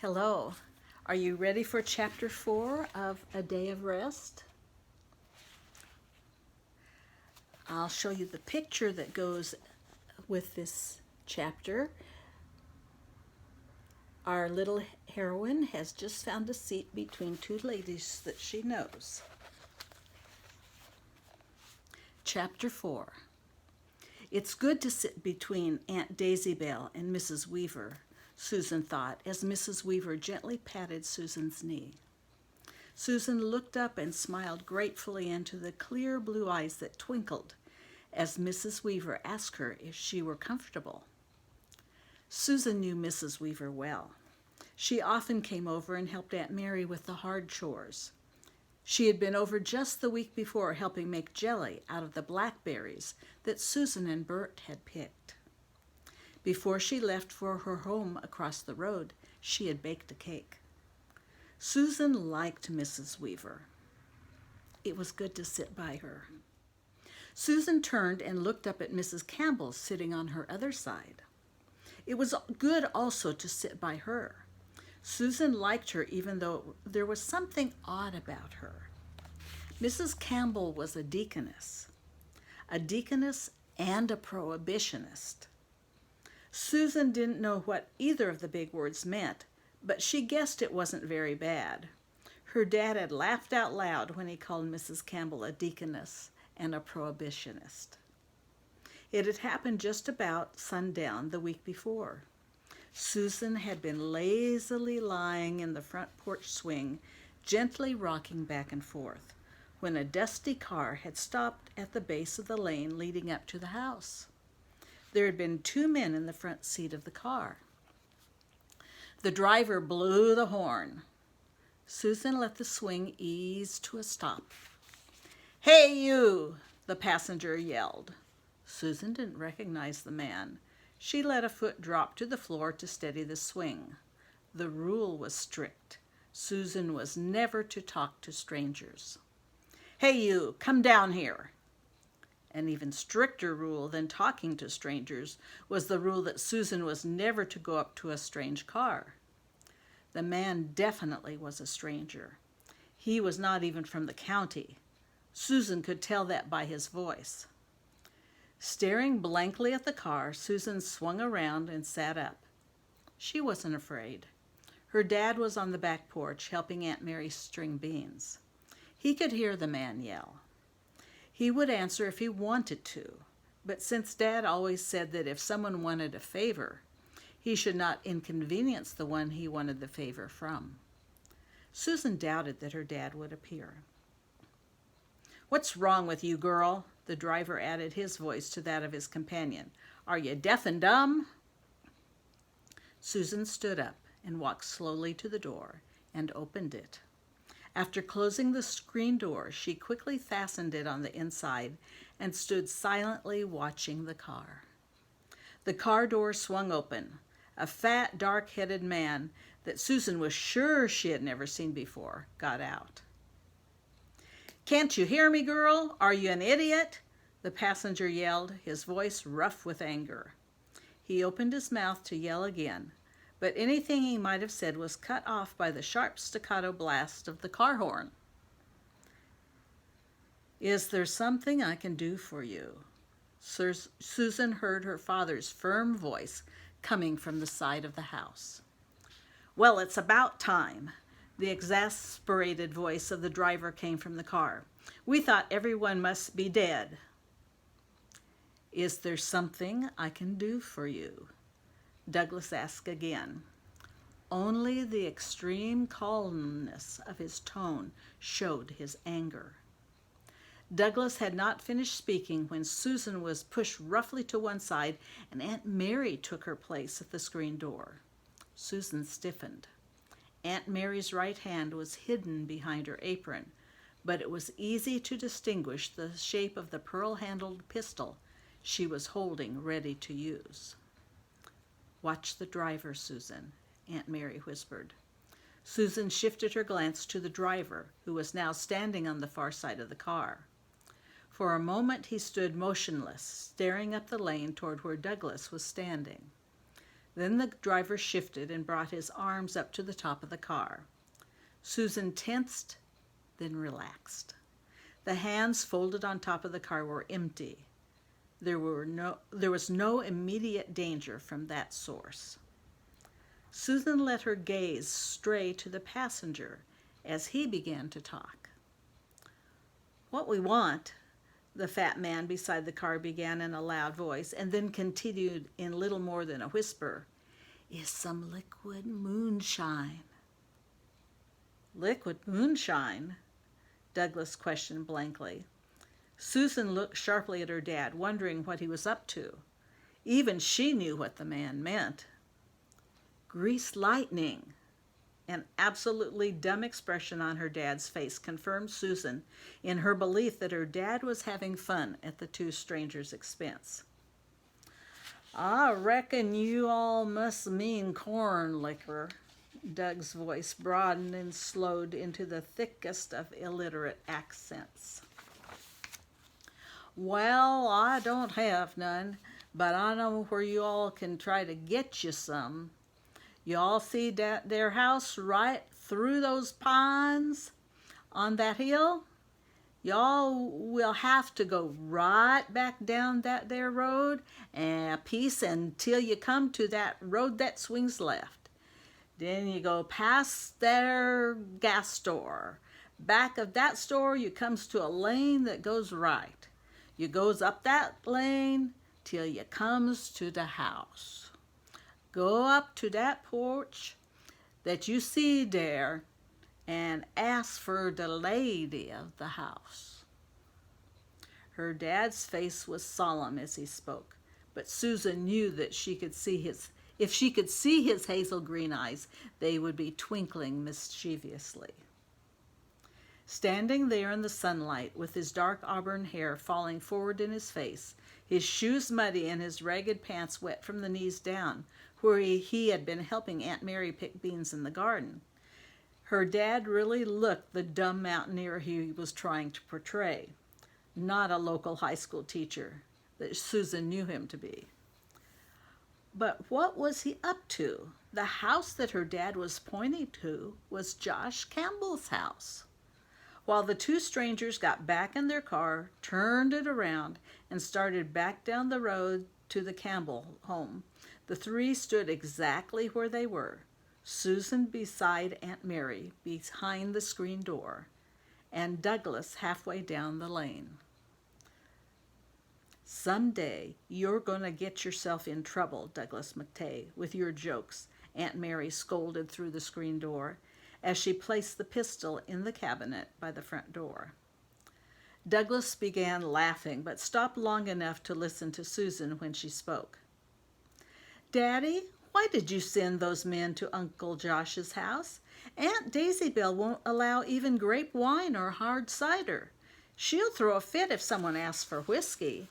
Hello. Are you ready for chapter 4 of A Day of Rest? I'll show you the picture that goes with this chapter. Our little heroine has just found a seat between two ladies that she knows. Chapter 4. It's good to sit between Aunt Daisy Bell and Mrs. Weaver, Susan thought, as Mrs. Weaver gently patted Susan's knee. Susan looked up and smiled gratefully into the clear blue eyes that twinkled as Mrs. Weaver asked her if she were comfortable. Susan knew Mrs. Weaver well. She often came over and helped Aunt Mary with the hard chores. She had been over just the week before helping make jelly out of the blackberries that Susan and Bert had picked. Before she left for her home across the road, she had baked a cake. Susan liked Mrs. Weaver. It was good to sit by her. Susan turned and looked up at Mrs. Campbell sitting on her other side. It was good also to sit by her. Susan liked her even though there was something odd about her. Mrs. Campbell was a deaconess and a prohibitionist. Susan didn't know what either of the big words meant, but she guessed it wasn't very bad. Her dad had laughed out loud when he called Mrs. Campbell a deaconess and a prohibitionist. It had happened just about sundown the week before. Susan had been lazily lying in the front porch swing, gently rocking back and forth, when a dusty car had stopped at the base of the lane leading up to the house. There had been two men in the front seat of the car. The driver blew the horn. Susan let the swing ease to a stop. "Hey, you!" the passenger yelled. Susan didn't recognize the man. She let a foot drop to the floor to steady the swing. The rule was strict. Susan was never to talk to strangers. "Hey, you, come down here." An even stricter rule than talking to strangers was the rule that Susan was never to go up to a strange car. The man definitely was a stranger. He was not even from the county. Susan could tell that by his voice. Staring blankly at the car, Susan swung around and sat up. She wasn't afraid. Her dad was on the back porch helping Aunt Mary string beans. He could hear the man yell. He would answer if he wanted to, but since Dad always said that if someone wanted a favor, he should not inconvenience the one he wanted the favor from. Susan doubted that her dad would appear. "What's wrong with you, girl?" The driver added his voice to that of his companion. "Are you deaf and dumb?" Susan stood up and walked slowly to the door and opened it. After closing the screen door, she quickly fastened it on the inside and stood silently watching the car. The car door swung open. A fat, dark-headed man that Susan was sure she had never seen before got out. "Can't you hear me, girl? Are you an idiot?" the passenger yelled, his voice rough with anger. He opened his mouth to yell again, but anything he might have said was cut off by the sharp staccato blast of the car horn. "Is there something I can do for you?" Susan heard her father's firm voice coming from the side of the house. "Well, it's about time." The exasperated voice of the driver came from the car. "We thought everyone must be dead." "Is there something I can do for you?" Douglas asked again. Only the extreme calmness of his tone showed his anger. Douglas had not finished speaking when Susan was pushed roughly to one side and Aunt Mary took her place at the screen door. Susan stiffened. Aunt Mary's right hand was hidden behind her apron, but it was easy to distinguish the shape of the pearl-handled pistol she was holding ready to use. "Watch the driver, Susan," Aunt Mary whispered. Susan shifted her glance to the driver, who was now standing on the far side of the car. For a moment he stood motionless, staring up the lane toward where Douglas was standing. Then the driver shifted and brought his arms up to the top of the car. Susan tensed, then relaxed. The hands folded on top of the car were empty. There was no immediate danger from that source. Susan let her gaze stray to the passenger as he began to talk. "What we want," the fat man beside the car began in a loud voice, and then continued in little more than a whisper, "is some liquid moonshine." "Liquid moonshine?" Douglas questioned blankly. Susan looked sharply at her dad, wondering what he was up to. Even she knew what the man meant. "Grease lightning." An absolutely dumb expression on her dad's face confirmed Susan in her belief that her dad was having fun at the two strangers' expense. "I reckon you all must mean corn liquor." Doug's voice broadened and slowed into the thickest of illiterate accents. "Well, I don't have none, but I know where you all can try to get you some. You all see that there house right through those pines on that hill? Y'all will have to go right back down that there road a piece until you come to that road that swings left. Then you go past their gas store. Back of that store you comes to a lane that goes right. You goes up that lane till you comes to the house. Go up to that porch that you see there and ask for the lady of the house." Her dad's face was solemn as he spoke, but Susan knew that if she could see his hazel green eyes, they would be twinkling mischievously. Standing there in the sunlight, with his dark auburn hair falling forward in his face, his shoes muddy and his ragged pants wet from the knees down, where he had been helping Aunt Mary pick beans in the garden, her dad really looked the dumb mountaineer he was trying to portray, not a local high school teacher that Susan knew him to be. But what was he up to? The house that her dad was pointing to was Josh Campbell's house. While the two strangers got back in their car, turned it around, and started back down the road to the Campbell home, the three stood exactly where they were, Susan beside Aunt Mary behind the screen door, and Douglas halfway down the lane. "Someday you're going to get yourself in trouble, Douglas McTay, with your jokes," Aunt Mary scolded through the screen door as she placed the pistol in the cabinet by the front door. Douglas began laughing, but stopped long enough to listen to Susan when she spoke. "Daddy, why did you send those men to Uncle Josh's house? Aunt Daisybell won't allow even grape wine or hard cider. She'll throw a fit if someone asks for whiskey."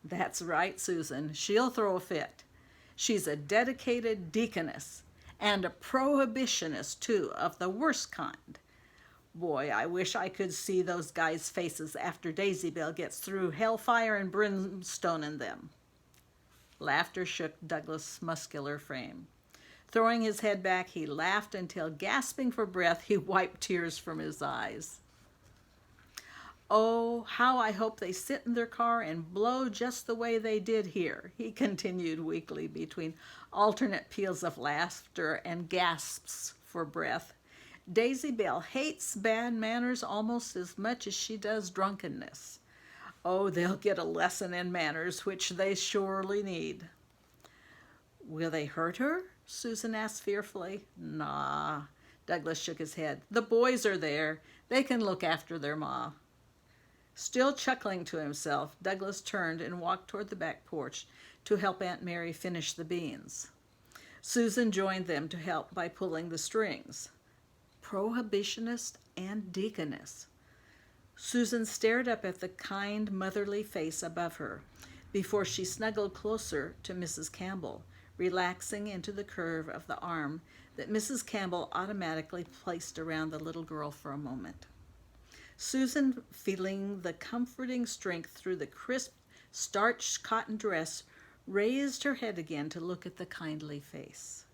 "That's right, Susan. She'll throw a fit. She's a dedicated deaconess, and a prohibitionist, too, of the worst kind. Boy, I wish I could see those guys' faces after Daisybell gets through hellfire and brimstone in them." Laughter shook Douglas' muscular frame. Throwing his head back, he laughed until, gasping for breath, he wiped tears from his eyes. "Oh, how I hope they sit in their car and blow just the way they did here," he continued weakly between alternate peals of laughter and gasps for breath. "Daisybell hates bad manners almost as much as she does drunkenness. Oh, they'll get a lesson in manners, which they surely need." "Will they hurt her?" Susan asked fearfully. "Nah," Douglas shook his head. "The boys are there. They can look after their ma." Still chuckling to himself, Douglas turned and walked toward the back porch to help Aunt Mary finish the beans. Susan joined them to help by pulling the strings. Prohibitionist and deaconess. Susan stared up at the kind, motherly face above her before she snuggled closer to Mrs. Campbell, relaxing into the curve of the arm that Mrs. Campbell automatically placed around the little girl for a moment. Susan, feeling the comforting strength through the crisp, starched cotton dress, raised her head again to look at the kindly face.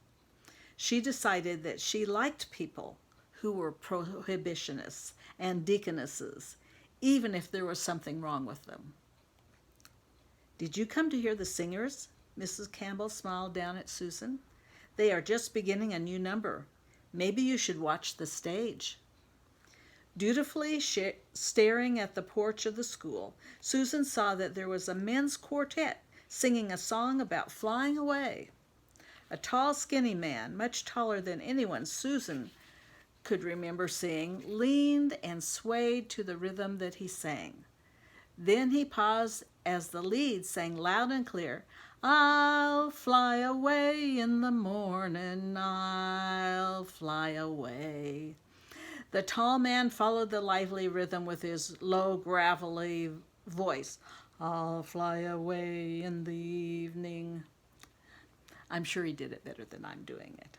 She decided that she liked people who were prohibitionists and deaconesses, even if there was something wrong with them. "Did you come to hear the singers?" Mrs. Campbell smiled down at Susan. "They are just beginning a new number. Maybe you should watch the stage." Dutifully staring at the porch of the school, Susan saw that there was a men's quartet singing a song about flying away. A tall, skinny man, much taller than anyone Susan could remember seeing, leaned and swayed to the rhythm that he sang. Then he paused as the lead sang loud and clear, "I'll fly away in the morning, I'll fly away." The tall man followed the lively rhythm with his low, gravelly voice, "I'll fly away in the evening." I'm sure he did it better than I'm doing it.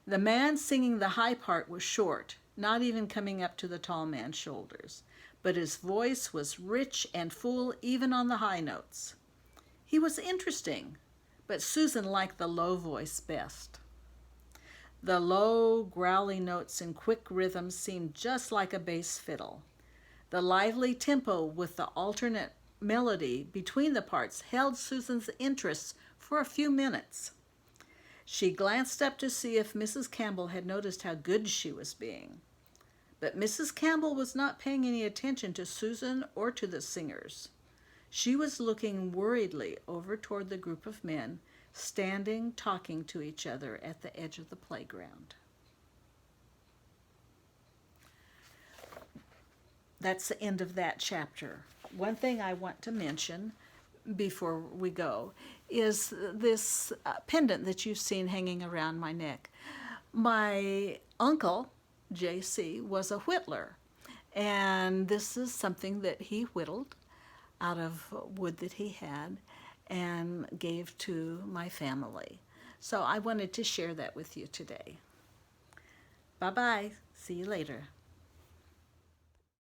The man singing the high part was short, not even coming up to the tall man's shoulders, but his voice was rich and full even on the high notes. He was interesting, but Susan liked the low voice best. The low, growly notes in quick rhythm seemed just like a bass fiddle. The lively tempo with the alternate melody between the parts held Susan's interest for a few minutes. She glanced up to see if Mrs. Campbell had noticed how good she was being. But Mrs. Campbell was not paying any attention to Susan or to the singers. She was looking worriedly over toward the group of men standing talking to each other at the edge of the playground. That's the end of that chapter. One thing I want to mention before we go is this pendant that you've seen hanging around my neck. My uncle, J.C., was a whittler, and this is something that he whittled out of wood that he had and gave to my family. So I wanted to share that with you today. Bye-bye. See you later.